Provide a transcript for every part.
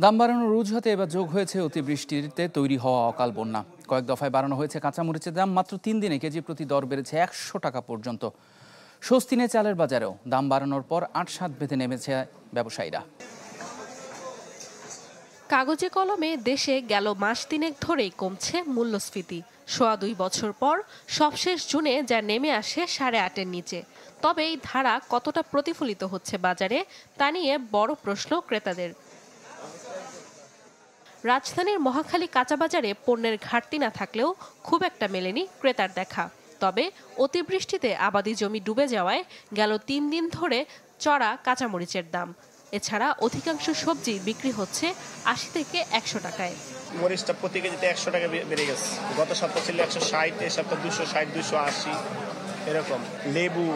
দাম বাড়ানোর অজুহাতে এবার যোগ হয়েছে অতিবৃষ্টিতে তৈরি হওয়া অকাল বন্যা। কয়েক দফায় বাড়ানো হয়েছে কাঁচামরিচের দাম। মাত্র 3 দিনে কেজি প্রতি দর বেড়েছে 100 টাকা পর্যন্ত। স্বস্তি নেই চালের বাজারেও। দাম বাড়ানোর পর ৮-৭ বেঁধে নেমেছে ব্যবসায়ীরা। কাগজে কলমে দেশে গেল মাস তিনেক ধরেই কমছে মূল্যস্ফীতি। সোয়া 2 বছর পর সবশেষ জুনে যা নেমে আসে 8.5-এর নিচে। তবে এই ধারা কতটা প্রতিফলিত হচ্ছে বাজারে তা নিয়ে বড় প্রশ্ন ক্রেতাদের। রাজধানীর মহাখালী কাঁচাবাজারে পণ্যের ঘাটতি না থাকলেও খুব একটা মেলেনি ক্রেতার দেখা। তবে অতিবৃষ্টিতে আবাদি জমি ডুবে যাওয়ায় গেল 3 দিন ধরে চড়া কাঁচামরিচের দাম। এছাড়া অধিকাংশ সবজি বিক্রি হচ্ছে 80 থেকে 100 টাকায়। মরিচটা প্রতি কেজিতে 100 টাকা বেড়ে গেছে। গত সপ্তাহ ছিল 160, এই সপ্তাহ 260, 280 এরকম। লেবু,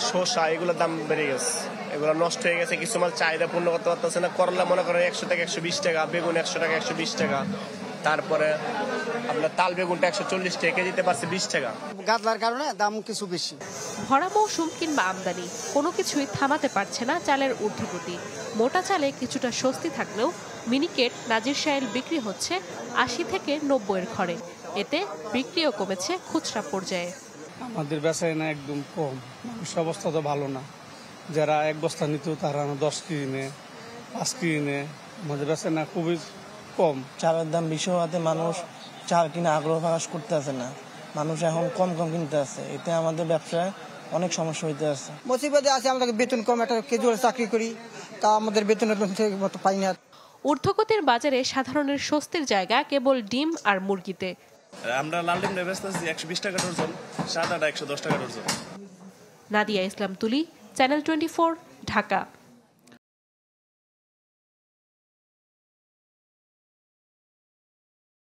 শসা এগুলোর দাম বেড়ে গেছে। এগুলো নষ্ট হয়ে গেছে, কিছু মাল চাহিদা পূর্ণ করতে পারতেছে না। করলা মনে করেন 100 থেকে 120 টাকা, বেগুন 100 টাকা 120 টাকা, তারপরে আপনার তাল বেগুনটা 140 টাকা কেজিতে পাচ্ছে 20 টাকা। গাদলার কারণে দাম কিছু বেশি। ভরা মৌসুম কিংবা আমদানি কোনো কিছুই থামাতে পারছে না চালের ঊর্ধ্বগতি। মোটা চালে কিছুটা স্বস্তি থাকলেও মিনিকেট, নাজির শাইল বিক্রি হচ্ছে 80 থেকে 90-এর ঘরে। এতে বিক্রিও কমেছে খুচরা পর্যায়ে। আমাদের বেচাকেনা একদম কম, মানুষের অবস্থা তো ভালো না। যারা 1 বস্তা নিত তারা 10 কেজি নেয়, 5 কেজি নেয়। আমাদের বেচাকেনা খুবই কম। চালের দাম বেশি হওয়াতে মানুষ চাল কিনে আগ্রহ প্রকাশ করতে আছে না। মানুষ এখন কম কিনতে আছে, এতে আমাদের ব্যবসায় অনেক সমস্যা হইতে আছে। মুসিবতে আছে, আমাদের বেতন কম, একটা কেজুয়াল চাকরি করি, তা আমাদের বেতনের মতো পাই না। ঊর্ধ্বগতির বাজারে সাধারণের স্বস্তির জায়গা কেবল ডিম আর মুরগিতে। আমরা লাল ডিম বেচতেছি 120 টাকা ডজন, সাদাটা 110 টাকা ডজন। নাদিয়া ইসলাম তুলি, চ্যানেল 24, ঢাকা।